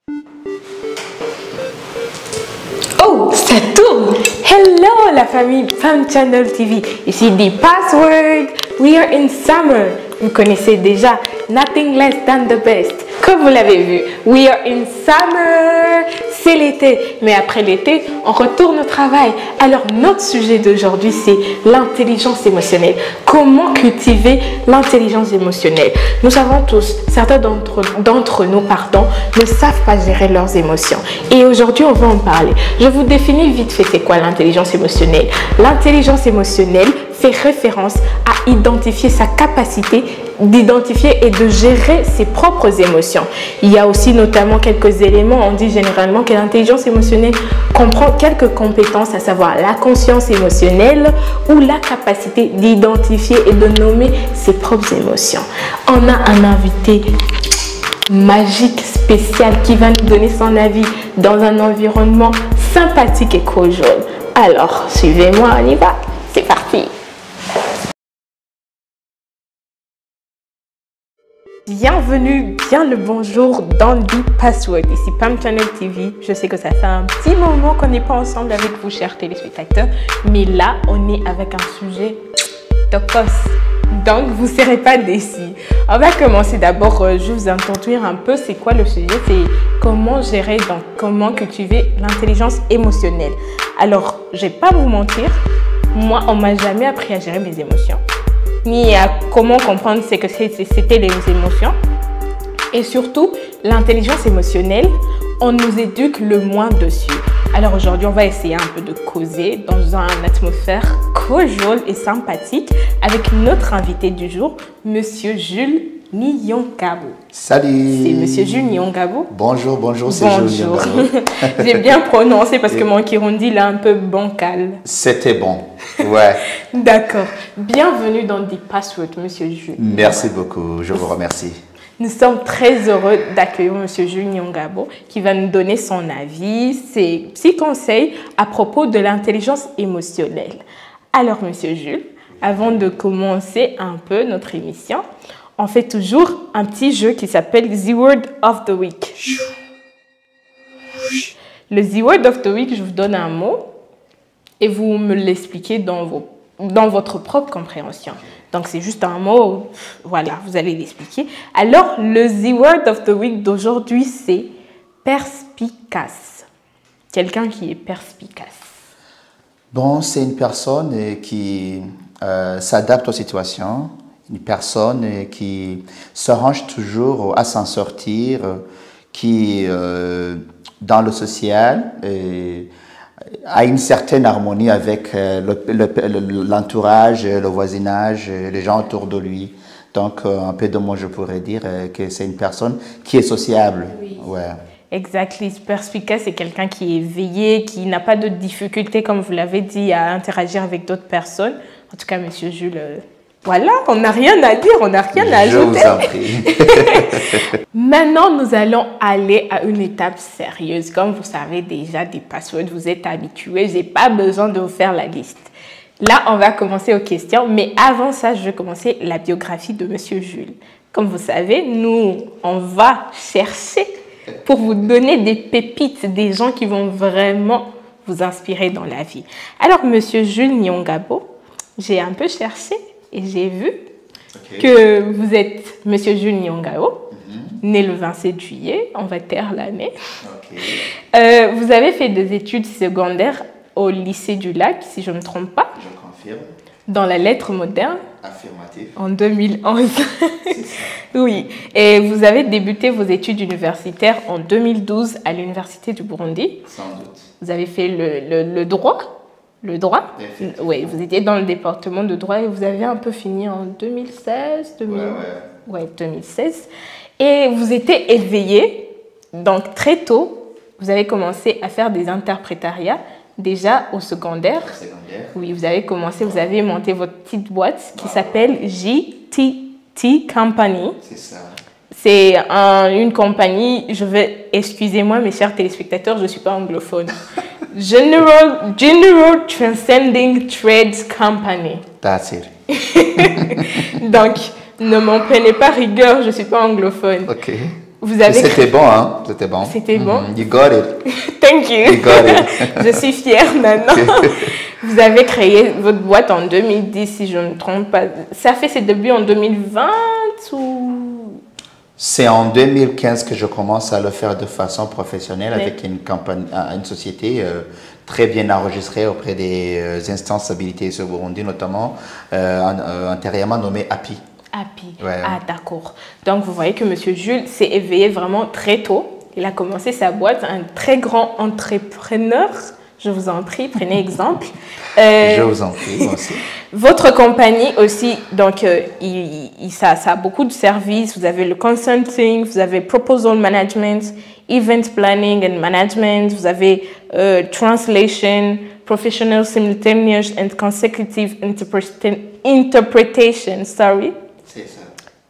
Oh, ça tourne! Hello la famille Femme Channel TV, ici The Password, we are in summer. Vous connaissez déjà Nothing Less Than the Best. Comme vous l'avez vu, we are in summer, c'est l'été. Mais après l'été, on retourne au travail. Alors notre sujet d'aujourd'hui, c'est l'intelligence émotionnelle. Comment cultiver l'intelligence émotionnelle? Nous savons tous, certains d'entre nous, ne savent pas gérer leurs émotions. Et aujourd'hui, on va en parler. Je vous définis vite fait c'est quoi l'intelligence émotionnelle. L'intelligence émotionnelle fait référence à identifier sa capacité d'identifier et de gérer ses propres émotions. Il y a aussi notamment quelques éléments. On dit généralement que l'intelligence émotionnelle comprend quelques compétences, à savoir la conscience émotionnelle ou la capacité d'identifier et de nommer ses propres émotions. On a un invité magique, spécial, qui va nous donner son avis dans un environnement sympathique et cordial. Alors, suivez-moi, on y va. C'est parti. Bienvenue, bien le bonjour dans The Password. Ici Pam Channel TV. Je sais que ça fait un petit moment qu'on n'est pas ensemble avec vous, chers téléspectateurs. Mais là, on est avec un sujet tocos. Donc, vous ne serez pas déçus. On va commencer d'abord, je vais vous introduire un peu c'est quoi le sujet. C'est comment gérer, donc comment cultiver l'intelligence émotionnelle. Alors, je ne vais pas vous mentir. Moi, on ne m'a jamais appris à gérer mes émotions. Ni à comment comprendre ce que c'était les émotions. Et surtout, l'intelligence émotionnelle, on nous éduque le moins dessus. Alors aujourd'hui, on va essayer un peu de causer dans une atmosphère cordiale et sympathique avec notre invité du jour, Monsieur Jules Nyongabo. Salut. C'est Monsieur Jules Nyongabo. Bonjour, c'est Jules Nyongabo. J'ai bien prononcé parce que mon Kirundi il est un peu bancal. C'était bon, ouais. D'accord. Bienvenue dans The Password, Monsieur Jules. Merci beaucoup, je vous remercie. Nous sommes très heureux d'accueillir Monsieur Jules Nyongabo qui va nous donner son avis, ses petits conseils à propos de l'intelligence émotionnelle. Alors, Monsieur Jules, avant de commencer un peu notre émission, on fait toujours un petit jeu qui s'appelle The Word of the Week. Le The Word of the Week, je vous donne un mot et vous me l'expliquez dans votre propre compréhension. Donc, c'est juste un mot, voilà, vous allez l'expliquer. Alors, le The Word of the Week d'aujourd'hui, c'est perspicace. Quelqu'un qui est perspicace. Bon, c'est une personne qui s'adapte aux situations, une personne qui s'arrange toujours à s'en sortir, qui, dans le social, a une certaine harmonie avec l'entourage, le voisinage, les gens autour de lui. Donc, un peu de moi, je pourrais dire que c'est une personne qui est sociable. Oui. Ouais. Exactement. Perspicace, c'est quelqu'un qui est éveillé, qui n'a pas de difficulté, comme vous l'avez dit, à interagir avec d'autres personnes. En tout cas, Monsieur Jules, voilà, on n'a rien à dire, on n'a rien à ajouter. Je vous en prie. Maintenant, nous allons aller à une étape sérieuse. Comme vous savez déjà, des passwords, vous êtes habitués. Je n'ai pas besoin de vous faire la liste. Là, on va commencer aux questions. Mais avant ça, je vais commencer la biographie de Monsieur Jules. Comme vous savez, nous, on va chercher pour vous donner des pépites, des gens qui vont vraiment vous inspirer dans la vie. Alors, Monsieur Jules Nyongabo, j'ai un peu cherché et j'ai vu que vous êtes Monsieur Jules Nyongabo, né le 27 juillet, on va taire l'année. Vous avez fait des études secondaires au lycée du Lac, si je ne me trompe pas. Je confirme. Dans la lettre moderne. Affirmatif. En 2011. Oui. Et vous avez débuté vos études universitaires en 2012 à l'Université du Burundi. Sans doute. Vous avez fait le droit. Le droit. Oui, vous étiez dans le département de droit et vous avez un peu fini en 2016. 2016. Et vous étiez éveillé. Donc, très tôt, vous avez commencé à faire des interprétariats. Déjà au secondaire. Oui, vous avez commencé, vous avez monté votre petite boîte qui s'appelle JTT Company. C'est ça. C'est une compagnie, excusez-moi mes chers téléspectateurs, je ne suis pas anglophone. General Transcending Trades Company. That's it. Donc, ne m'en prenez pas rigueur, je ne suis pas anglophone. Ok. Vous avez... C'était bon, hein? C'était bon. C'était bon. You got it. Thank you. You got it. Je suis fière maintenant. Vous avez créé votre boîte en 2010, si je ne me trompe pas. Ça fait ses débuts en 2020 ou... C'est en 2015 que je commence à le faire de façon professionnelle avec une société très bien enregistrée auprès des instances habilitées au Burundi, notamment antérieurement nommée API. API. Ouais. Ah, d'accord. Donc, vous voyez que M. Jules s'est éveillé vraiment très tôt. Il a commencé sa boîte, un très grand entrepreneur. Je vous en prie, prenez exemple. Je vous en prie, moi aussi. Votre compagnie aussi, donc, ça a beaucoup de services. Vous avez le consulting, vous avez proposal management, event planning and management, vous avez translation, professional simultaneous and consecutive interpretation, sorry, C'est ça.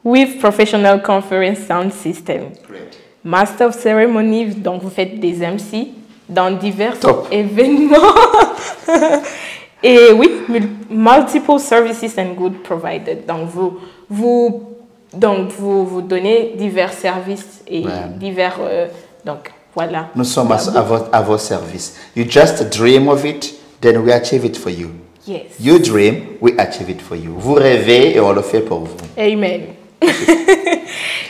with professional conference sound system. Great. Master of Ceremony, donc vous faites des MC dans divers Top. événements. Et oui, multiple services and goods provided. Donc vous donnez divers services et divers... donc voilà. Nous sommes à vos services. You just dream of it, then we achieve it for you. Yes. You dream, we achieve it for you. Vous rêvez et on le fait pour vous. Amen.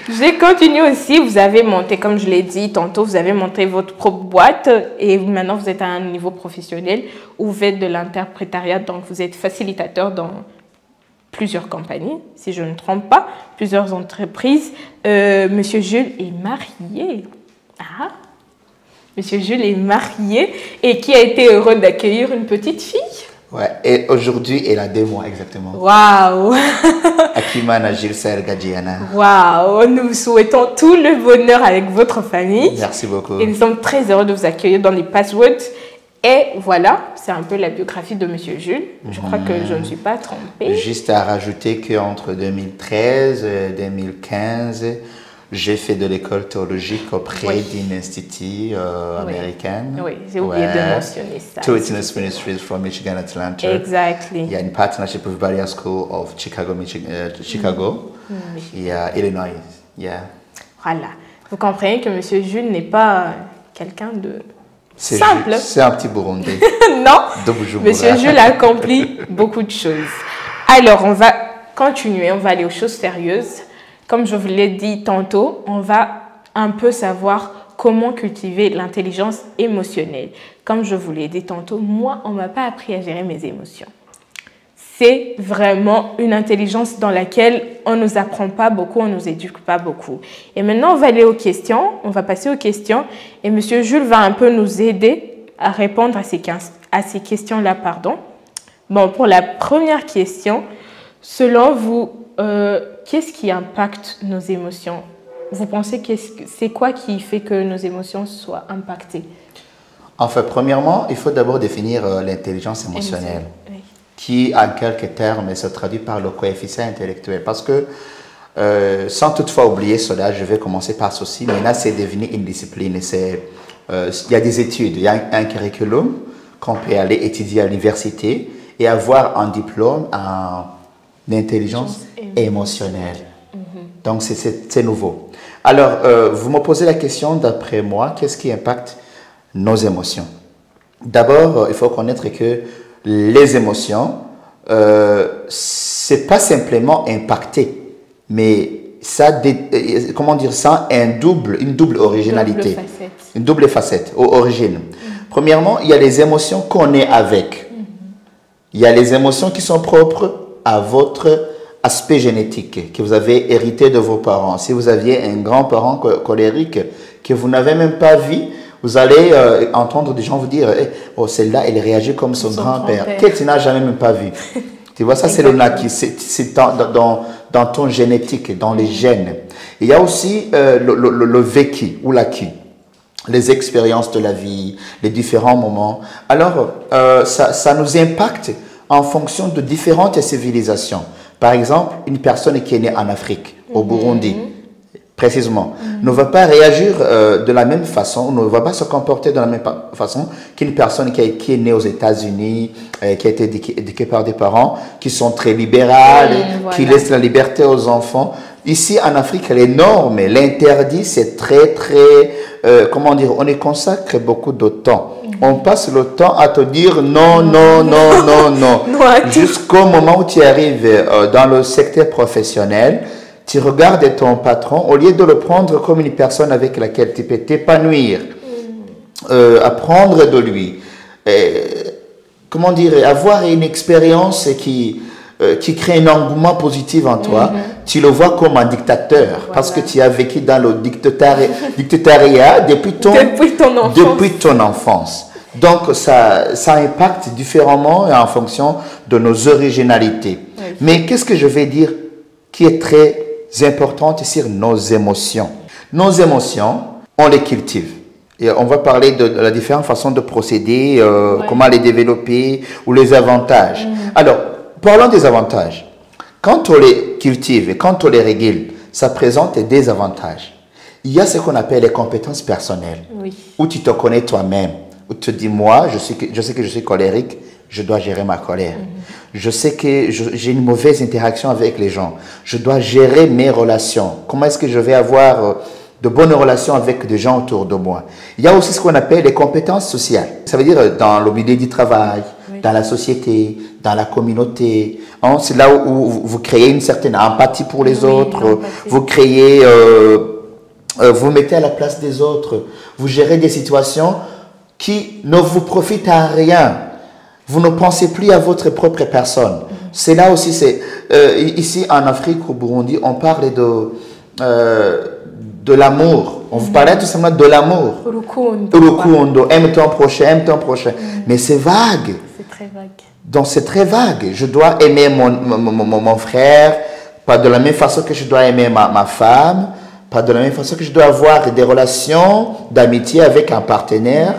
J'ai continué aussi, vous avez monté, comme je l'ai dit tantôt, vous avez monté votre propre boîte et maintenant vous êtes à un niveau professionnel où vous faites de l'interprétariat, donc vous êtes facilitateur dans plusieurs compagnies, si je ne me trompe pas, plusieurs entreprises. Monsieur Jules est marié. Ah, Monsieur Jules est marié et qui a été heureux d'accueillir une petite fille. Ouais, et aujourd'hui, elle a 2 mois exactement. Waouh! Akimana Gilles Sergadjiana. Waouh! Nous vous souhaitons tout le bonheur avec votre famille. Merci beaucoup. Et nous sommes très heureux de vous accueillir dans les Passwords. Et voilà, c'est un peu la biographie de Monsieur Jules. Je crois que je ne me suis pas trompée. Juste à rajouter qu'entre 2013 et 2015, j'ai fait de l'école théologique auprès d'un institut américain. Oui, j'ai oublié de mentionner ça. Two Witness Ministries from Michigan, Atlanta. Exactly. Il y a une partnership with Barrier School of Chicago, Chicago. Et Illinois. Yeah. Voilà. Vous comprenez que Monsieur Jules n'est pas quelqu'un de simple. C'est un petit Burundais. Non. Monsieur Jules a accompli beaucoup de choses. Alors, on va continuer. On va aller aux choses sérieuses. Comme je vous l'ai dit tantôt, on va un peu savoir comment cultiver l'intelligence émotionnelle. Comme je vous l'ai dit tantôt, moi, on ne m'a pas appris à gérer mes émotions. C'est vraiment une intelligence dans laquelle on ne nous apprend pas beaucoup, on ne nous éduque pas beaucoup. Et maintenant, on va aller aux questions, on va passer aux questions. Et M. Jules va un peu nous aider à répondre à ces questions-là. Bon, pour la première question, selon vous, qu'est-ce qui impacte nos émotions? Vous pensez que c'est quoi qui fait que nos émotions soient impactées? En fait, premièrement, il faut d'abord définir l'intelligence émotionnelle, oui. Qui, en quelques termes, se traduit par le coefficient intellectuel. Parce que, sans toutefois oublier cela, je vais commencer par ceci, mais là, c'est devenu une discipline. Il y a des études, il y a un curriculum qu'on peut aller étudier à l'université et avoir un diplôme en intelligence émotionnelle. Donc, c'est nouveau. Alors, vous me posez la question, d'après moi, qu'est-ce qui impacte nos émotions? D'abord, il faut connaître que les émotions, c'est pas simplement impacter, mais ça, comment dire ça, une double originalité. Une double facette, aux origines. Premièrement, il y a les émotions qu'on est avec. Il y a les émotions qui sont propres à votre aspect génétique que vous avez hérité de vos parents. Si vous aviez un grand-parent colérique que vous n'avez même pas vu, vous allez entendre des gens vous dire oh, celle-là, elle réagit comme son grand-père, que tu n'as jamais même pas vu. Tu vois, ça c'est le naquis, c'est dans ton génétique, dans les gènes. Il y a aussi le vécu ou l'acquis, les expériences de la vie, les différents moments. Alors, ça nous impacte en fonction de différentes civilisations. Par exemple, une personne qui est née en Afrique, au Burundi, précisément, ne va pas réagir de la même façon, ne va pas se comporter de la même façon qu'une personne qui est née aux États-Unis, qui a été éduquée par des parents qui sont très libérales, qui laissent la liberté aux enfants. Ici, en Afrique, les normes, l'interdit, c'est très, comment dire, on y consacre beaucoup de temps. On passe le temps à te dire non, non, non, non, non. Jusqu'au moment où tu arrives dans le secteur professionnel, tu regardes ton patron, au lieu de le prendre comme une personne avec laquelle tu peux t'épanouir, apprendre de lui, comment dire, avoir une expérience qui crée un engouement positif en toi, tu le vois comme un dictateur, parce que tu as vécu dans le dictatoriat depuis ton enfance. Donc, ça impacte différemment en fonction de nos originalités. Oui. Mais qu'est-ce que je vais dire qui est très important sur nos émotions? Nos émotions, on les cultive. Et on va parler de la différente façon de procéder, comment les développer ou les avantages. Alors, parlons des avantages. Quand on les cultive et quand on les régule, ça présente des avantages. Il y a ce qu'on appelle les compétences personnelles, où tu te connais toi-même, où tu te dis, moi, je sais que je suis colérique, je dois gérer ma colère. Je sais que j'ai une mauvaise interaction avec les gens. Je dois gérer mes relations. Comment est-ce que je vais avoir de bonnes relations avec des gens autour de moi? Il y a aussi ce qu'on appelle les compétences sociales. Ça veut dire dans le milieu du travail, dans la société, dans la communauté. Hein, c'est là où vous créez une certaine empathie pour les autres. Vous créez, vous mettez à la place des autres. Vous gérez des situations qui ne vous profitent à rien. Vous ne pensez plus à votre propre personne. C'est là aussi, ici en Afrique, au Burundi, on parle de l'amour. On vous parlait tout simplement de l'amour. Urukundo. Aime ton prochain, aime ton prochain. Mais c'est vague. C'est très vague. Donc c'est très vague. Je dois aimer mon frère, pas de la même façon que je dois aimer ma femme, pas de la même façon que je dois avoir des relations d'amitié avec un partenaire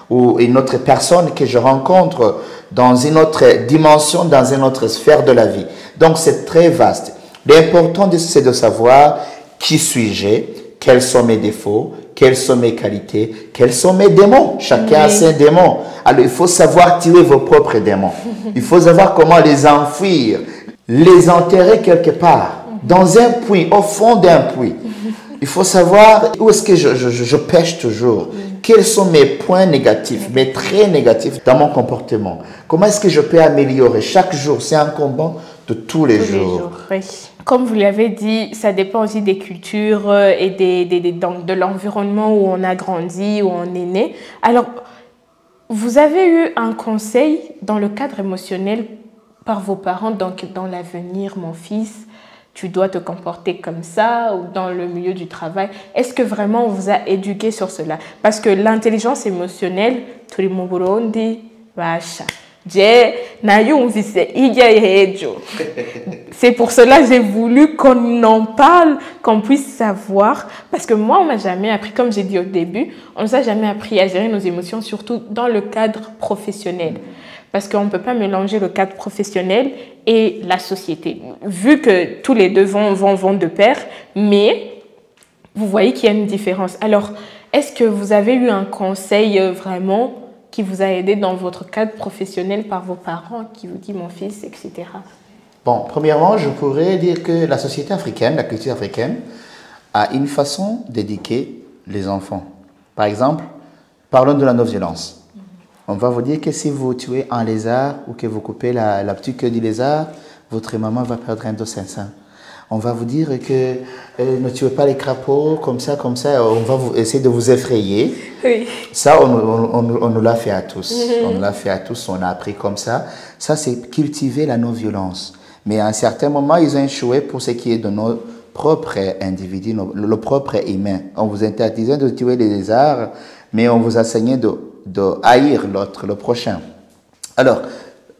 ou une autre personne que je rencontre dans une autre dimension, dans une autre sphère de la vie. Donc c'est très vaste. L'important, c'est de savoir qui suis-je, quels sont mes défauts, quelles sont mes qualités, quels sont mes démons. Chacun a ses démons. Alors il faut savoir tuer vos propres démons. Il faut savoir comment les enfouir, les enterrer quelque part, dans un puits, au fond d'un puits. Il faut savoir où est-ce que je pêche toujours. Quels sont mes points négatifs, mes traits négatifs dans mon comportement? Comment est-ce que je peux améliorer chaque jour? C'est un combat de tous les jours. Oui. Comme vous l'avez dit, ça dépend aussi des cultures et de l'environnement où on a grandi, où on est né. Alors, vous avez eu un conseil dans le cadre émotionnel par vos parents, donc dans l'avenir, mon fils, tu dois te comporter comme ça, ou dans le milieu du travail. Est-ce que vraiment on vous a éduqué sur cela? Parce que l'intelligence émotionnelle, tout le monde dit, vacha. C'est pour cela que j'ai voulu qu'on en parle, qu'on puisse savoir. Parce que moi, on ne m'a jamais appris, comme j'ai dit au début, on ne nous a jamais appris à gérer nos émotions, surtout dans le cadre professionnel. Parce qu'on ne peut pas mélanger le cadre professionnel et la société. Vu que tous les deux vont de pair, mais vous voyez qu'il y a une différence. Alors, est-ce que vous avez eu un conseil vraiment qui vous a aidé dans votre cadre professionnel par vos parents, qui vous dit mon fils, etc. Bon, premièrement, je pourrais dire que la société africaine, la culture africaine, a une façon d'éduquer les enfants. Par exemple, parlons de la non-violence. On va vous dire que si vous tuez un lézard ou que vous coupez la petite queue du lézard, votre maman va perdre un dos 500. On va vous dire que ne tuez pas les crapauds, comme ça, on va essayer de vous effrayer. Oui. Ça, on nous l'a fait à tous. On nous l'a fait à tous, on a appris comme ça. Ça, c'est cultiver la non-violence. Mais à un certain moment, ils ont échoué pour ce qui est de nos propres individus, le propre humain. On vous interdisait de tuer les lézards, mais on vous enseignait de haïr l'autre, le prochain. Alors,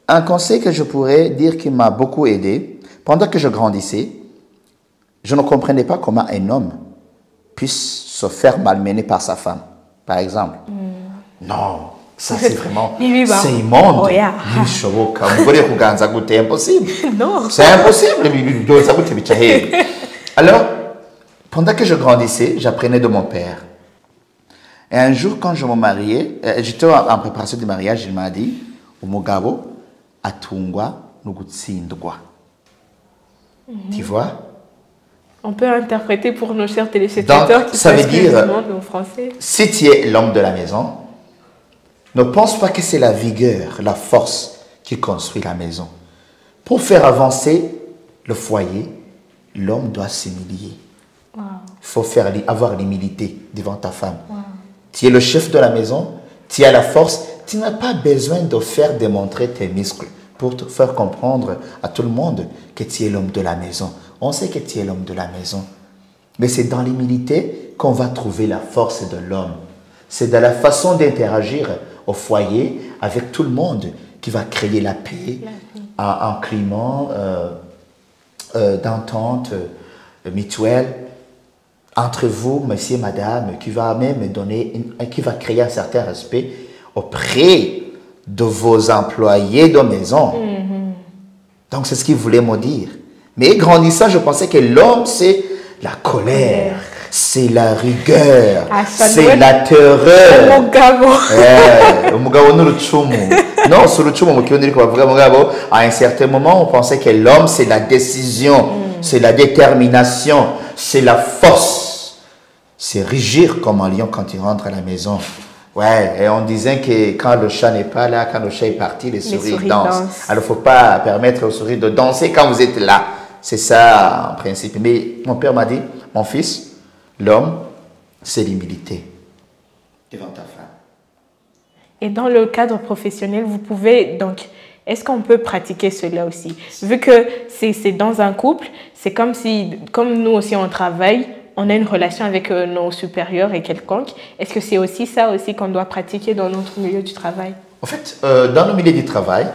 un conseil que je pourrais dire qui m'a beaucoup aidé, pendant que je grandissais, je ne comprenais pas comment un homme puisse se faire malmener par sa femme, par exemple. Non, ça c'est vraiment, c'est immonde. Oh, yeah. C'est impossible. Non. C'est impossible. Alors, pendant que je grandissais, j'apprenais de mon père. Et un jour, quand je me mariais, j'étais en préparation du mariage, il m'a dit, umugabo atungwa nugutsindwa. Tu vois? On peut interpréter pour nos chers téléspectateurs Donc, qui ça veut parlent dire, au français. si tu es l'homme de la maison, ne pense pas que c'est la vigueur, la force qui construit la maison. Pour faire avancer le foyer, l'homme doit s'humilier. Wow. Il faut avoir l'humilité devant ta femme. Wow. Tu es le chef de la maison, tu as la force, tu n'as pas besoin de faire démontrer tes muscles pour te faire comprendre à tout le monde que tu es l'homme de la maison. On sait que tu es l'homme de la maison. Mais c'est dans l'humilité qu'on va trouver la force de l'homme. C'est dans la façon d'interagir au foyer avec tout le monde qui va créer la paix, un climat d'entente mutuelle entre vous, monsieur, madame, qui va même qui va créer un certain respect auprès de vos employés de maison. Donc, c'est ce qu'il voulait me dire. Mais grandissant, je pensais que l'homme, c'est la colère, c'est la rigueur, c'est la terreur. Non, sur le tchoumo, à un certain moment, on pensait que l'homme, c'est la décision, c'est la détermination, c'est la force. C'est rugir comme un lion quand il rentre à la maison. Ouais, et on disait que quand le chat n'est pas là, quand le chat est parti, les souris dansent. Alors, il ne faut pas permettre aux souris de danser quand vous êtes là. C'est ça, en principe. Mais mon père m'a dit, mon fils, l'homme, c'est l'humilité devant ta femme. Et dans le cadre professionnel, vous pouvez, donc, est-ce qu'on peut pratiquer cela aussi? Vu que c'est dans un couple, c'est comme si, comme nous aussi on travaille, on a une relation avec nos supérieurs et quelconque. Est-ce que c'est aussi ça aussi qu'on doit pratiquer dans notre milieu du travail? En fait, dans le milieu du travail,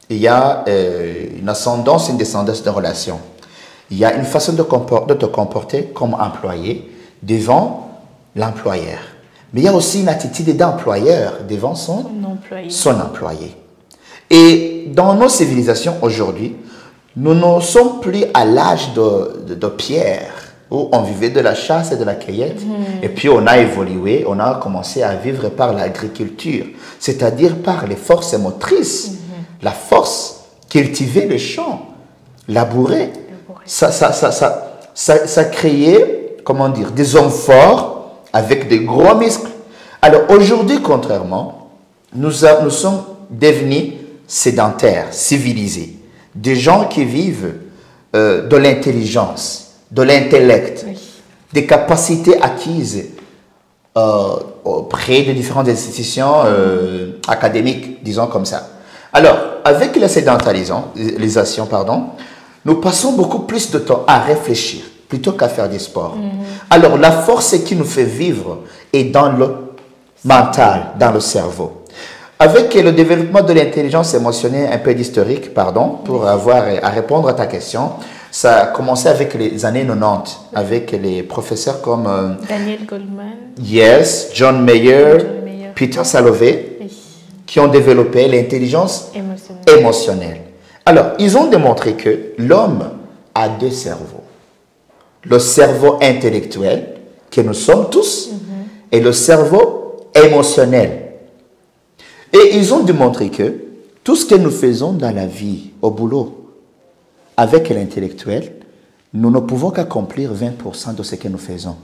il y a une ascendance et une descendance de relations. Il y a une façon de te comporter comme employé devant l'employeur. Mais il y a aussi une attitude d'employeur devant son employé. Et dans nos civilisations aujourd'hui, nous ne sommes plus à l'âge de pierre, où on vivait de la chasse et de la cueillette. Et puis on a évolué, on a commencé à vivre par l'agriculture, c'est-à-dire par les forces motrices. La force, cultiver les champs, labourer. Ça créait, comment dire, des hommes forts avec des gros muscles. Alors aujourd'hui, contrairement, nous sommes devenus sédentaires, civilisés. Des gens qui vivent de l'intelligence, de l'intellect, des capacités acquises auprès de différentes institutions académiques, disons comme ça. Alors, avec la sédentarisation, nous passons beaucoup plus de temps à réfléchir plutôt qu'à faire du sport. Alors, la force qui nous fait vivre est dans le mental, dans le cerveau. Avec le développement de l'intelligence émotionnelle, un peu d'historique, pour avoir à répondre à ta question, ça a commencé avec les années 90, avec les professeurs comme Daniel Goleman. Yes, John Mayer, Peter Salovey, qui ont développé l'intelligence émotionnelle. Alors, ils ont démontré que l'homme a deux cerveaux. Le cerveau intellectuel, que nous sommes tous, et le cerveau émotionnel. Et ils ont démontré que tout ce que nous faisons dans la vie, au boulot, avec l'intellectuel, nous ne pouvons qu'accomplir 20% de ce que nous faisons.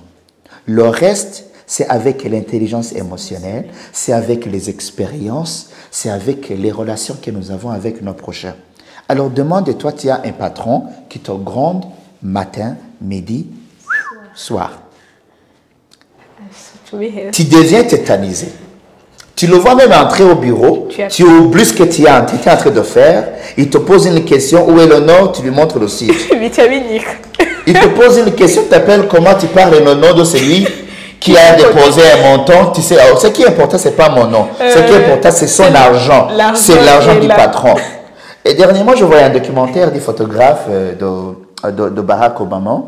Le reste, c'est avec l'intelligence émotionnelle, c'est avec les expériences, c'est avec les relations que nous avons avec nos prochains. Alors demande-toi, tu as un patron qui te gronde matin, midi, soir. Tu deviens tétanisé. Tu le vois même entrer au bureau, tu oublies ce que tu es en train de faire, il te pose une question, où est le nom, tu lui montres le site. Il te pose une question, tu t'appelles comment, tu parles le nom de celui qui a déposé un montant. Tu sais, alors, ce qui est important, ce n'est pas mon nom. Ce qui est important, c'est son argent. C'est l'argent du patron. Et dernièrement, je voyais un documentaire du photographe de Barack Obama.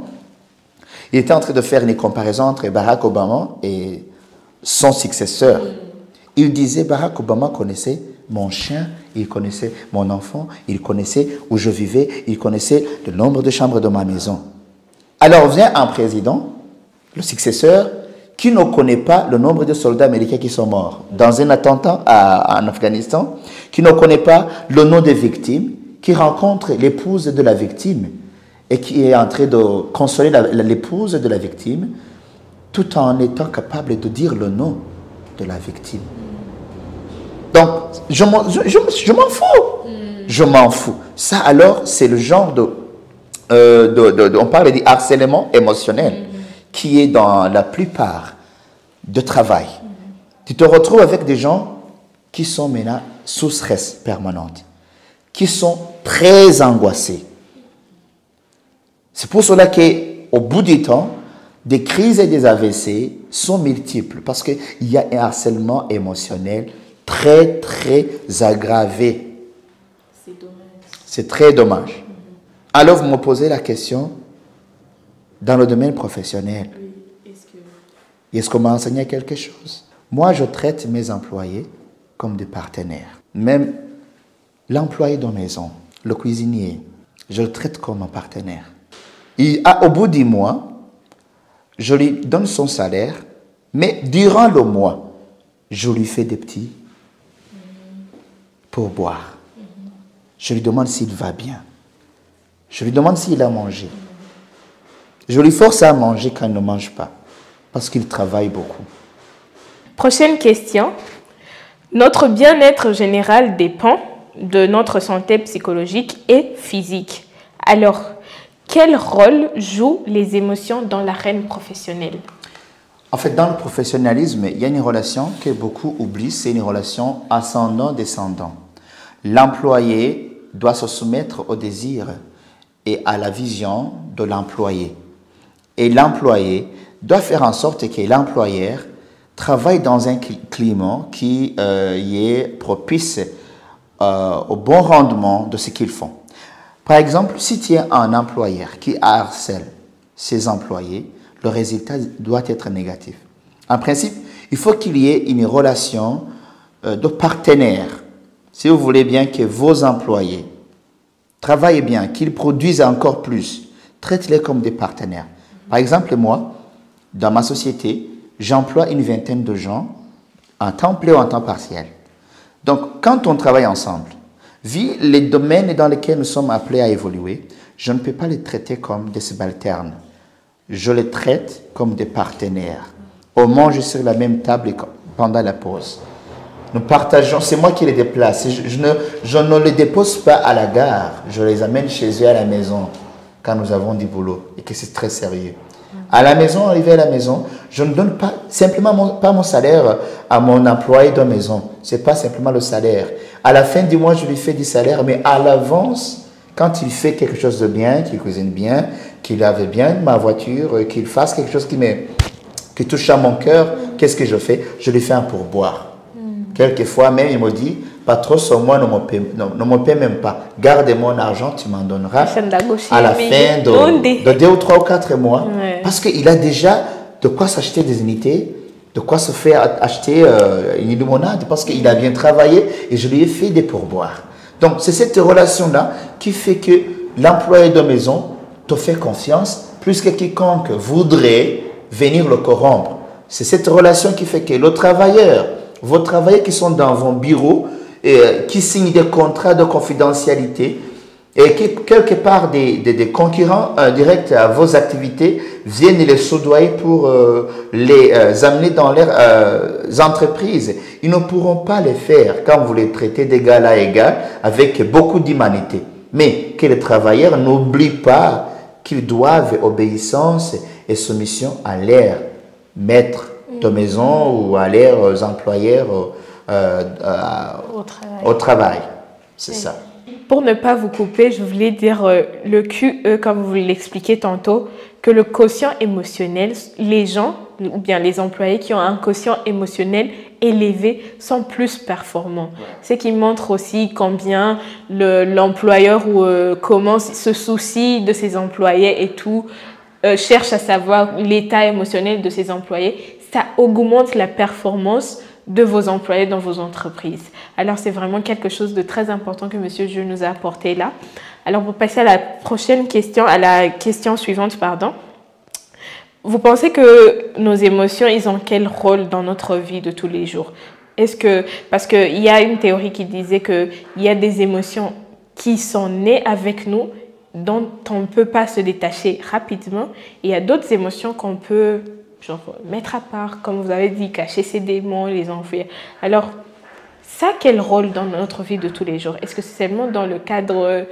Il était en train de faire une comparaison entre Barack Obama et son successeur. Il disait, Barack Obama connaissait mon chien, il connaissait mon enfant, il connaissait où je vivais, il connaissait le nombre de chambres de ma maison. Alors vient un président, le successeur, qui ne connaît pas le nombre de soldats américains qui sont morts dans un attentat en Afghanistan, qui ne connaît pas le nom des victimes, qui rencontre l'épouse de la victime et qui est en train de consoler l'épouse de la victime, tout en étant capable de dire le nom de la victime. Donc, je m'en fous. Je m'en fous. Ça, alors, c'est le genre on parle du harcèlement émotionnel qui est dans la plupart de travail. Tu te retrouves avec des gens qui sont maintenant sous stress permanente, qui sont très angoissés. C'est pour cela qu'au bout du temps, des crises et des AVC sont multiples parce qu'il y a un harcèlement émotionnel très, très aggravé. C'est dommage. C'est très dommage. Alors, vous me posez la question, dans le domaine professionnel, Oui. est-ce qu'on m'a enseigné quelque chose? Moi, je traite mes employés comme des partenaires. Même l'employé de maison, le cuisinier, je le traite comme un partenaire. Au bout du mois, je lui donne son salaire, mais durant le mois, je lui fais des petits pourboires. Je lui demande s'il va bien. Je lui demande s'il a mangé. Je lui force à manger quand il ne mange pas, parce qu'il travaille beaucoup. Prochaine question. Notre bien-être général dépend de notre santé psychologique et physique. Alors, quel rôle jouent les émotions dans l'arène professionnelle? En fait, dans le professionnalisme, il y a une relation que beaucoup oublient, c'est une relation ascendant-descendant. L'employé doit se soumettre au désir et à la vision de l'employé. Et l'employé doit faire en sorte que l'employeur travaille dans un climat qui y est propice au bon rendement de ce qu'ils font. Par exemple, si tu es un employeur qui harcèle ses employés, le résultat doit être négatif. En principe, il faut qu'il y ait une relation de partenaire. Si vous voulez bien que vos employés travaillent bien, qu'ils produisent encore plus, traitez-les comme des partenaires. Par exemple, moi, dans ma société, j'emploie une vingtaine de gens en temps plein ou en temps partiel. Donc, quand on travaille ensemble, vu les domaines dans lesquels nous sommes appelés à évoluer, je ne peux pas les traiter comme des subalternes. Je les traite comme des partenaires. On mange sur la même table pendant la pause. Nous partageons, c'est moi qui les déplace. Je ne les dépose pas à la gare, je les amène chez eux à la maison quand nous avons du boulot et que c'est très sérieux. À la maison, arrivé à la maison, je ne donne pas simplement pas mon salaire à mon employé de maison. Ce n'est pas simplement le salaire. À la fin du mois, je lui fais du salaire, mais à l'avance, quand il fait quelque chose de bien, qu'il cuisine bien, qu'il lave bien ma voiture, qu'il fasse quelque chose qui touche à mon cœur, qu'est-ce que je fais? Je lui fais un pourboire. Quelquefois même, il me dit, pas trop sur moi, ne me paie même pas. Garde mon argent, tu m'en donneras à la fin de 2 ou 3 ou 4 mois. Ouais. Parce qu'il a déjà de quoi s'acheter des unités, de quoi se faire acheter une limonade, parce qu'il a bien travaillé et je lui ai fait des pourboires. Donc, c'est cette relation-là qui fait que l'employé de maison te fait confiance plus que quiconque voudrait venir le corrompre. C'est cette relation qui fait que le travailleur, vos travailleurs qui sont dans vos bureaux, qui signent des contrats de confidentialité et qui, quelque part, des concurrents directs à vos activités viennent les soudoyer pour les amener dans leurs entreprises. Ils ne pourront pas le faire quand vous les traitez d'égal à égal avec beaucoup d'humanité. Mais que les travailleurs n'oublient pas qu'ils doivent obéissance et soumission à leur maître de maison ou à leurs employeurs au travail. C'est ça. Pour ne pas vous couper, je voulais dire le QE, comme vous l'expliquez tantôt, que le quotient émotionnel, les gens, ou bien les employés qui ont un quotient émotionnel élevé sont plus performants. C'est qui montre aussi combien l'employeur comment se soucie de ses employés et tout, cherche à savoir l'état émotionnel de ses employés. Ça augmente la performance de vos employés dans vos entreprises. Alors, c'est vraiment quelque chose de très important que M. Dieu nous a apporté là. Alors, pour passer à la prochaine question, à la question suivante, pardon. Vous pensez que nos émotions, ils ont quel rôle dans notre vie de tous les jours? Parce qu'il y a une théorie qui disait qu'il y a des émotions qui sont nées avec nous dont on ne peut pas se détacher rapidement. Et il y a d'autres émotions qu'on peut genre, mettre à part, comme vous avez dit, cacher ses démons, les enfuir. Alors, ça, quel rôle dans notre vie de tous les jours? Est-ce que c'est seulement dans le cadre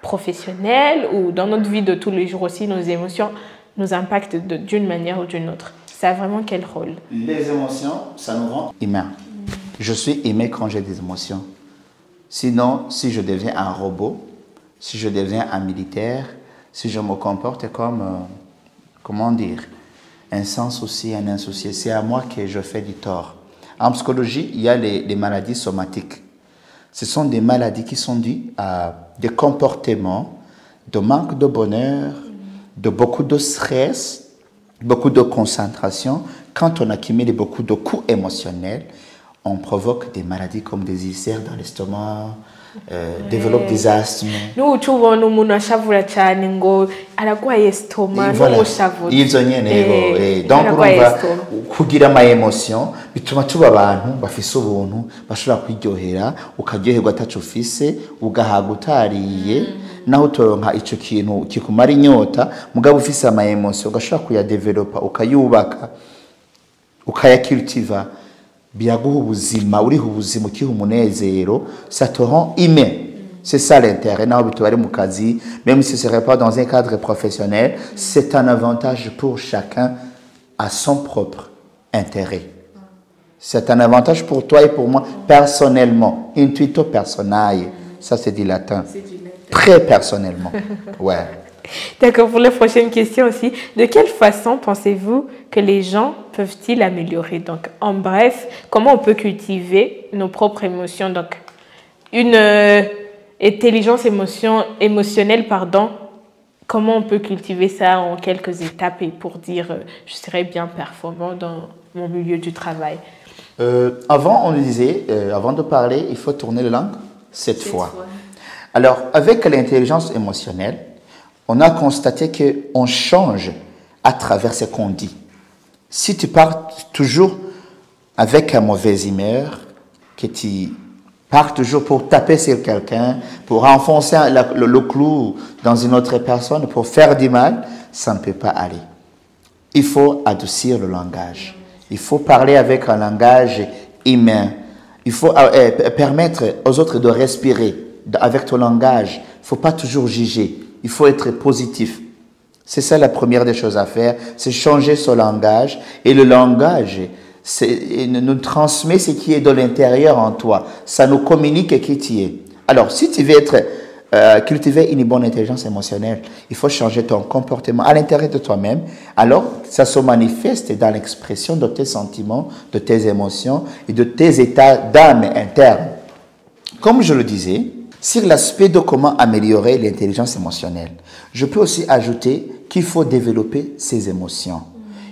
professionnel ou dans notre vie de tous les jours aussi, nos émotions nous impactent d'une manière ou d'une autre? Ça a vraiment quel rôle? Les émotions, ça nous rend humains. Je suis aimé quand j'ai des émotions. Sinon, si je deviens un robot, si je deviens un militaire, si je me comporte comme, comment dire, un sans souci, un insoucié, c'est à moi que je fais du tort. En psychologie, il y a les maladies somatiques. Ce sont des maladies qui sont dues à des comportements de manque de bonheur, de beaucoup de stress, beaucoup de concentration. Quand on accumule beaucoup de coups émotionnels, on provoque des maladies comme des ulcères dans l'estomac, développe des asthmes. Nous tubona umuntu ashavura cyane ngo aragwaye estoma n'umushavura. Ivyo nyene donc urumva kugira ama emotion bituma tuba abantu bafise ubuntu bashobora kwiryohera ukaryoherwa atacu ufise ugahaga utariye naho utoronka ico kintu kikumara inyota mugabo ufise ama emotion ugashobora kuyadevelopa ukayubaka ukayacultiva biraguha ubuzima uriho ubuzima ukiha umunezero ça te rend humain. C'est ça l'intérêt. Même si ce ne serait pas dans un cadre professionnel, c'est un avantage pour chacun à son propre intérêt. C'est un avantage pour toi et pour moi personnellement. Intuito personae. Ça, c'est du latin. Très personnellement. Ouais. D'accord, pour la prochaine question aussi. De quelle façon pensez-vous que les gens peuvent-ils améliorer? Donc, en bref, comment on peut cultiver nos propres émotions? Donc, une intelligence émotionnelle, comment on peut cultiver ça en quelques étapes et pour dire je serai bien performant dans mon milieu du travail? Avant, on disait, avant de parler, il faut tourner la langue 7 fois. Alors, avec l'intelligence émotionnelle, on a constaté qu'on change à travers ce qu'on dit. Si tu pars toujours avec une mauvaise humeur, que tu pars toujours pour taper sur quelqu'un, pour enfoncer le clou dans une autre personne, pour faire du mal, ça ne peut pas aller. Il faut adoucir le langage. Il faut parler avec un langage humain. Il faut permettre aux autres de respirer avec ton langage. Il ne faut pas toujours juger. Il faut être positif. C'est ça la première des choses à faire, c'est changer son langage. Et le langage nous transmet ce qui est de l'intérieur en toi. Ça nous communique qui tu es. Alors, si tu veux cultiver une bonne intelligence émotionnelle, il faut changer ton comportement à l'intérieur de toi-même. Alors, ça se manifeste dans l'expression de tes sentiments, de tes émotions et de tes états d'âme internes. Comme je le disais, sur l'aspect de comment améliorer l'intelligence émotionnelle, je peux aussi ajouter qu'il faut développer ses émotions.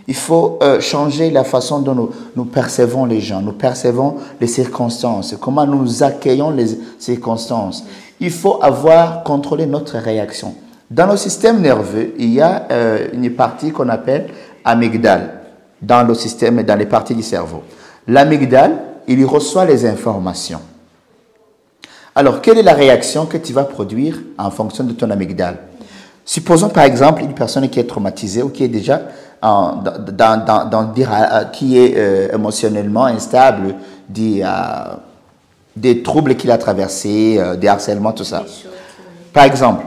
Il faut changer la façon dont nous percevons les gens, nous percevons les circonstances, comment nous accueillons les circonstances. Il faut avoir contrôlé notre réaction. Dans le système nerveux, il y a une partie qu'on appelle amygdale dans le système, dans les parties du cerveau. L'amygdale, il reçoit les informations. Alors, quelle est la réaction que tu vas produire en fonction de ton amygdale? Supposons par exemple une personne qui est traumatisée ou qui est déjà qui est émotionnellement instable, des troubles qu'il a traversés, des harcèlements, tout ça. Par exemple,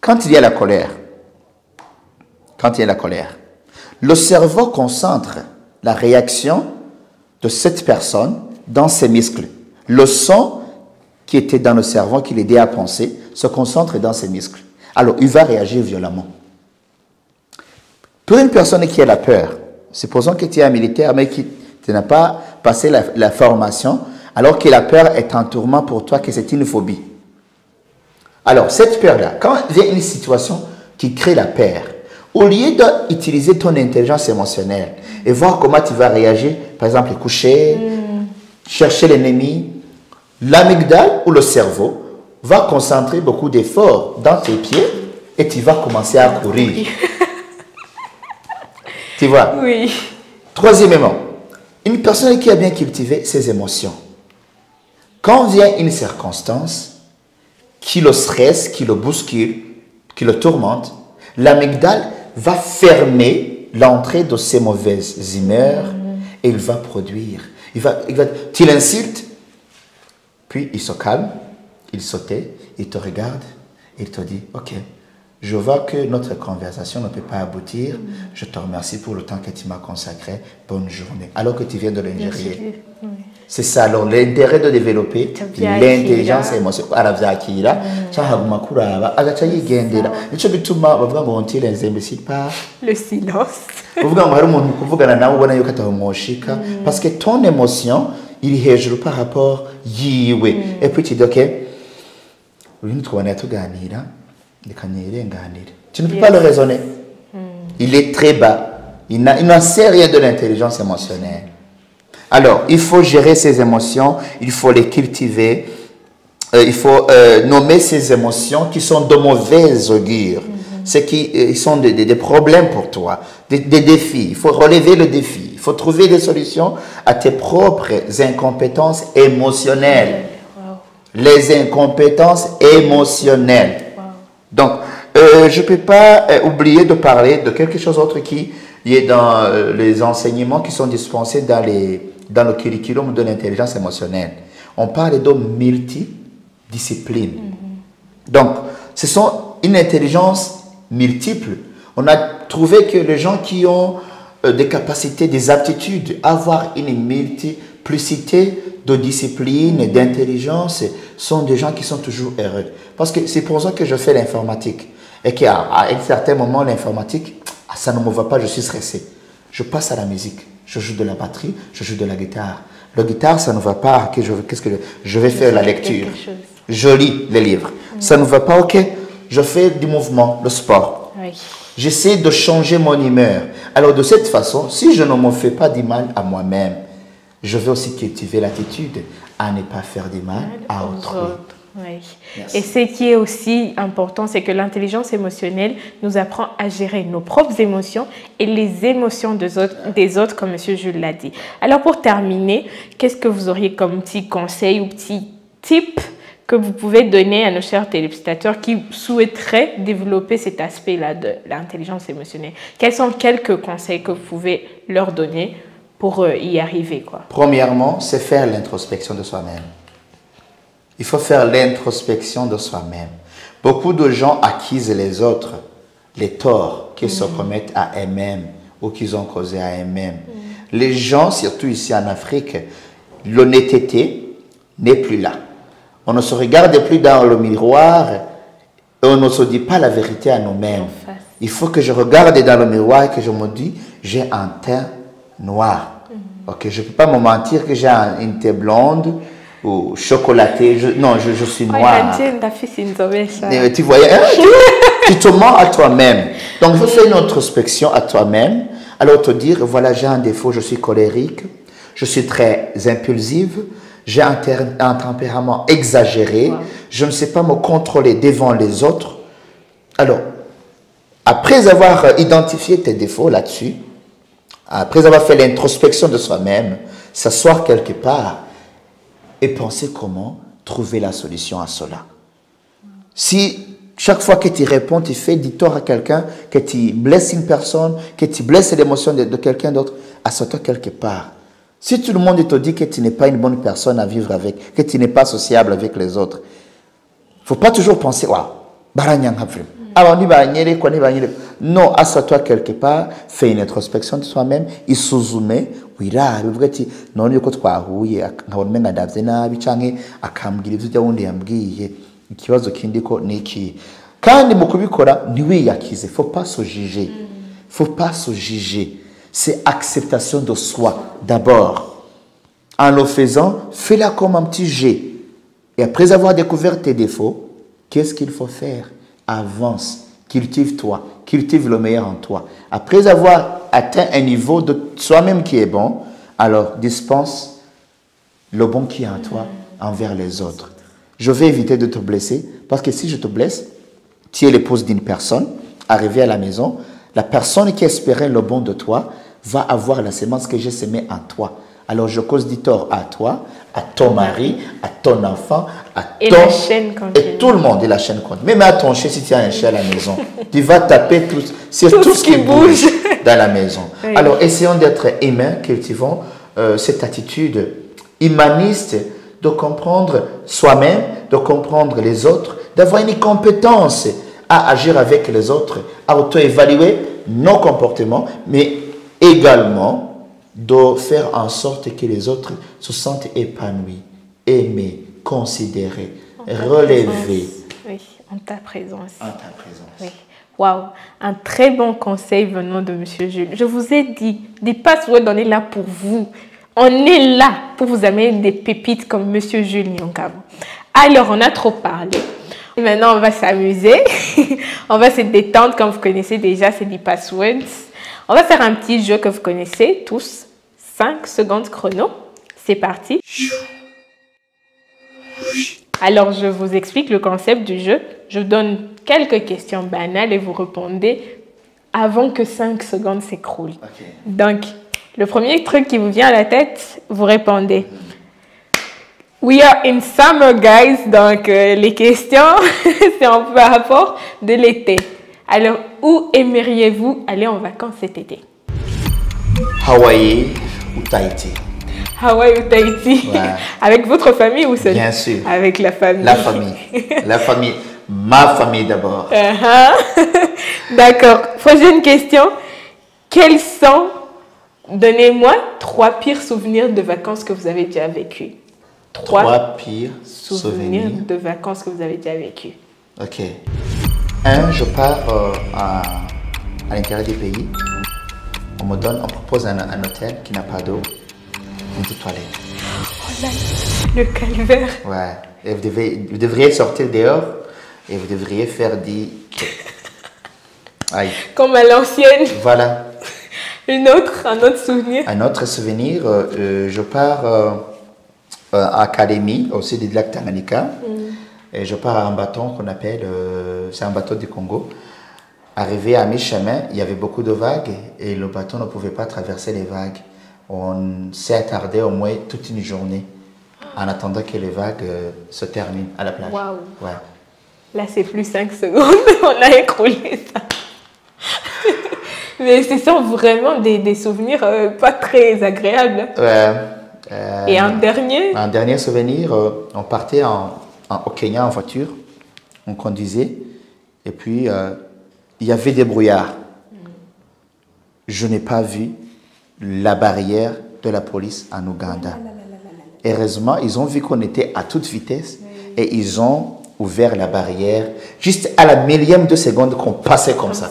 quand il y a la colère, le cerveau concentre la réaction de cette personne dans ses muscles. Le sang qui était dans le cerveau, qui l'aidait à penser, se concentre dans ses muscles. Alors, il va réagir violemment. Pour une personne qui a la peur, supposons que tu es un militaire, mais qui n'a pas passé la formation, alors que la peur est un tourment pour toi, que c'est une phobie. Alors, cette peur-là, quand il y a une situation qui crée la peur, au lieu d'utiliser ton intelligence émotionnelle et voir comment tu vas réagir, par exemple, coucher, chercher l'ennemi, l'amygdale ou le cerveau va concentrer beaucoup d'efforts dans tes pieds et tu vas commencer à courir. Tu vois? Oui. Troisièmement, une personne qui a bien cultivé ses émotions. Quand vient une circonstance, qui le stresse, qui le bouscule, qui le tourmente, l'amygdale va fermer l'entrée de ces mauvaises humeurs et il va produire. Tu l'insultes, puis il se calme, il se tait, il te regarde, il te dit, ok, je vois que notre conversation ne peut pas aboutir, je te remercie pour le temps que tu m'as consacré, bonne journée, alors que tu viens de l'ingérer. Oui. C'est ça, alors l'intérêt de développer l'intelligence émotionnelle. Le silence. Parce que ton émotion, il est hejuru par rapport yiwe. Et puis tu dis, ok, tu ne peux pas le raisonner. Il est très bas. Il n'en sait rien de l'intelligence émotionnelle. Alors, il faut gérer ses émotions, il faut les cultiver, il faut nommer ces émotions qui sont de mauvais augure, qui sont des problèmes pour toi, des défis. Il faut relever le défi, il faut trouver des solutions à tes propres incompétences émotionnelles. Wow. Les incompétences émotionnelles. Wow. Donc, je ne peux pas oublier de parler de quelque chose d'autre qui est dans les enseignements qui sont dispensés dans le curriculum de l'intelligence émotionnelle. On parle de multidiscipline. Donc, ce sont une intelligence multiple. On a trouvé que les gens qui ont des capacités, des aptitudes, avoir une multiplicité de disciplines, d'intelligence, sont des gens qui sont toujours heureux. Parce que c'est pour ça que je fais l'informatique. Et qu'à un certain moment, l'informatique, ça ne me va pas, je suis stressé. Je passe à la musique. Je joue de la batterie, je joue de la guitare. La guitare, ça ne va pas. Qu'est-ce que je vais faire la lecture. Je lis les livres. Ça ne va pas, ok. Je fais du mouvement, le sport. Oui. J'essaie de changer mon humeur. Alors de cette façon, si je ne me fais pas du mal à moi-même, je vais aussi cultiver l'attitude à ne pas faire du mal à autrui. Oui. Et ce qui est aussi important, c'est que l'intelligence émotionnelle nous apprend à gérer nos propres émotions et les émotions des autres, comme M. Jules l'a dit. Alors pour terminer, qu'est-ce que vous auriez comme petit conseil ou petit tip que vous pouvez donner à nos chers téléspectateurs qui souhaiteraient développer cet aspect-là de l'intelligence émotionnelle? Quels sont quelques conseils que vous pouvez leur donner pour y arriver, quoi? Premièrement, c'est faire l'introspection de soi-même. Il faut faire l'introspection de soi-même. Beaucoup de gens accusent les autres, les torts qu'ils se commettent à eux-mêmes ou qu'ils ont causé à eux-mêmes. Les gens, surtout ici en Afrique, l'honnêteté n'est plus là. On ne se regarde plus dans le miroir et on ne se dit pas la vérité à nous-mêmes. Il faut que je regarde dans le miroir et que je me dis, j'ai un teint noir. Okay, je ne peux pas me mentir que j'ai une teint blonde ou chocolaté. Je suis noir. Tu voyais, tu te mens à toi-même. Donc, il faut faire une introspection à toi-même. Alors, te dire, voilà, j'ai un défaut, je suis colérique, je suis très impulsive, j'ai un tempérament exagéré, je ne sais pas me contrôler devant les autres. Alors, après avoir identifié tes défauts là-dessus, après avoir fait l'introspection de soi-même, s'asseoir quelque part et penser comment trouver la solution à cela. Si chaque fois que tu réponds, tu fais du tort à quelqu'un, que tu blesses une personne, que tu blesses l'émotion de quelqu'un d'autre, assois-toi quelque part. Si tout le monde te dit que tu n'es pas une bonne personne à vivre avec, que tu n'es pas sociable avec les autres, il ne faut pas toujours penser, non, assois-toi quelque part, fais une introspection de soi-même, isuzume, uvuga ati none yuko twahuye nkabona umenga ndavye nabi canke akambwira ivyo wundi yambwiye ikibazo kindi ko niki kandi mu kubikora ntiwiyakize. Faut pas se juger. Faut pas se juger. C'est acceptation de soi d'abord. En le faisant, fais-la comme un petit jet. Et après avoir découvert tes défauts, qu'est-ce qu'il faut faire? Avance. Cultive-toi, cultive le meilleur en toi. Après avoir atteint un niveau de soi-même qui est bon, alors dispense le bon qui est en toi envers les autres. Je vais éviter de te blesser, parce que si je te blesse, tu es l'épouse d'une personne, arrivée à la maison, la personne qui espérait le bon de toi va avoir la sémence que j'ai sémée en toi. alors je cause du tort à toi, à ton mari, à ton enfant, Et la chaîne continue. Et tout le monde, et la chaîne continue. Même à ton chien, si tu as un chien à la maison, tu vas taper sur tout ce qui bouge dans la maison. Oui. Alors, essayons d'être humains, cultivons cette attitude humaniste de comprendre soi-même, de comprendre les autres, d'avoir une compétence à agir avec les autres, à auto-évaluer nos comportements, mais également de faire en sorte que les autres se sentent épanouis, aimés, considérés, relevés. Oui, en ta présence. En ta présence. Oui. Waouh, un très bon conseil venant de M. Jules. Je vous ai dit, des passwords, on est là pour vous. On est là pour vous amener des pépites comme M. Jules Nyongabo. Alors, on a trop parlé. Maintenant, on va s'amuser. On va se détendre, comme vous connaissez déjà, c'est des passwords. On va faire un petit jeu que vous connaissez tous. 5 secondes chrono. C'est parti. Alors, je vous explique le concept du jeu. Je vous donne quelques questions banales et vous répondez avant que 5 secondes s'écroulent. Okay. Donc, le premier truc qui vous vient à la tête, vous répondez. We are in summer, guys. Donc, les questions, c'est en par rapport de l'été. Alors, où aimeriez-vous aller en vacances cet été? Hawaï ou Tahiti. Hawaï ou Tahiti. Ouais. Avec votre famille ou seul? Bien sûr. Avec la famille. La famille. La famille. Ma famille d'abord. D'accord. Prochaine question. Quels sont, donnez-moi 3 pires souvenirs de vacances que vous avez déjà vécues. 3 pires souvenirs de vacances que vous avez déjà vécues. Ok. 1, je pars à l'intérieur du pays. On propose un hôtel qui n'a pas d'eau, une petite toilette. Oh là, le calvaire. Ouais. Et vous devriez sortir dehors et vous devriez faire des... Aïe. Comme à l'ancienne. Voilà. Un autre souvenir. Un autre souvenir, je pars à Académie, au sud du lac Tanganyika. Et je pars à un bateau qu'on appelle, c'est un bateau du Congo. Arrivé à mi-chemin, il y avait beaucoup de vagues et le bateau ne pouvait pas traverser les vagues. On s'est attardé au moins toute une journée en attendant que les vagues se terminent à la plage. Waouh. Ouais. Là, c'est plus 5 secondes, on a écroulé ça. Mais ce sont vraiment des souvenirs pas très agréables. Ouais. Et un dernier? Un dernier souvenir, on partait au Kenya en voiture, on conduisait et puis il y avait des brouillards. Je n'ai pas vu la barrière de la police en Ouganda. Heureusement, ils ont vu qu'on était à toute vitesse et ils ont ouvert la barrière juste à la millième de seconde qu'on passait comme ça,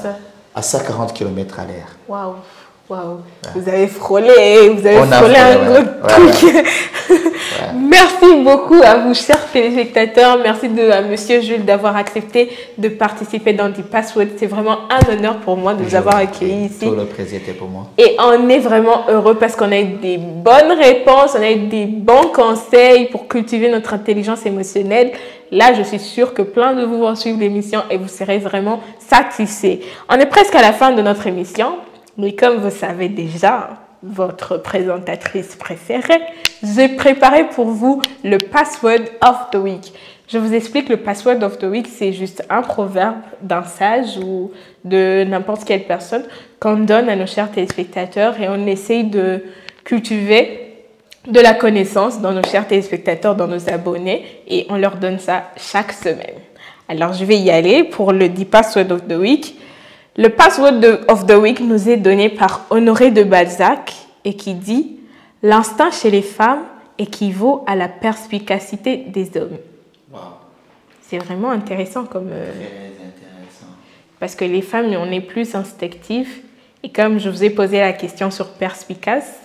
à 140 km à l'heure. Waouh, waouh. Vous avez frôlé, un gros truc. Merci beaucoup à vous, chers téléspectateurs. Merci à Monsieur Jules d'avoir accepté de participer dans The Password. C'est vraiment un honneur pour moi de vous avoir accueilli ici. Tout le plaisir était pour moi. Et on est vraiment heureux parce qu'on a eu des bonnes réponses, on a eu des bons conseils pour cultiver notre intelligence émotionnelle. Là, je suis sûre que plein de vous vont suivre l'émission et vous serez vraiment satisfaits. On est presque à la fin de notre émission. Mais comme vous savez déjà, votre présentatrice préférée, j'ai préparé pour vous le Password of the Week. Je vous explique, le Password of the Week, c'est juste un proverbe d'un sage ou de n'importe quelle personne qu'on donne à nos chers téléspectateurs et on essaye de cultiver de la connaissance dans nos chers téléspectateurs, dans nos abonnés et on leur donne ça chaque semaine. Alors, je vais y aller pour le The Password of the Week. Le Password of the Week nous est donné par Honoré de Balzac et qui dit « L'instinct chez les femmes équivaut à la perspicacité des hommes. » Wow. C'est vraiment intéressant comme... Très intéressant. Parce que les femmes, on est plus instinctifs. Et comme je vous ai posé la question sur perspicace,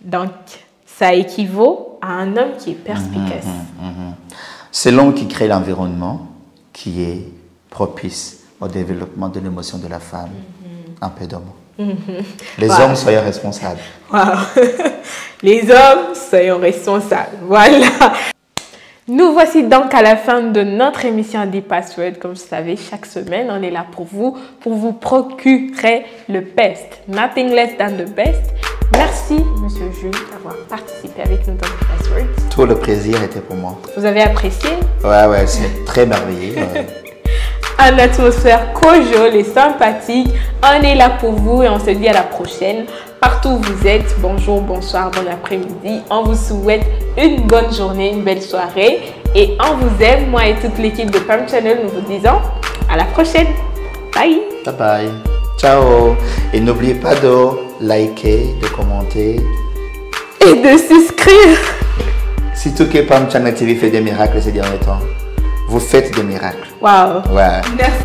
donc ça équivaut à un homme qui est perspicace. C'est l'homme qui crée l'environnement qui est propice au développement de l'émotion de la femme. Un peu d'homme. Les hommes, soyons responsables. Wow. Les hommes, soyons responsables. Voilà. Nous voici donc à la fin de notre émission The Password. Comme vous savez, chaque semaine, on est là pour vous procurer le best. Nothing less than the best. Merci, Monsieur Jules, d'avoir participé avec nous dans le Password. Tout le plaisir était pour moi. Vous avez apprécié? Ouais, c'est très merveilleux. En atmosphère cordiale et sympathique, on est là pour vous et on se dit à la prochaine. Partout où vous êtes, bonjour, bonsoir, bon après-midi. On vous souhaite une bonne journée, une belle soirée. Et on vous aime, moi et toute l'équipe de Pam Channel, nous vous disons à la prochaine. Bye. Bye bye. Ciao. Et n'oubliez pas de liker, de commenter. Et de souscrire. Surtout que Pam Channel TV fait des miracles ces derniers temps. Vous faites des miracles. Wow. Ouais. Merci.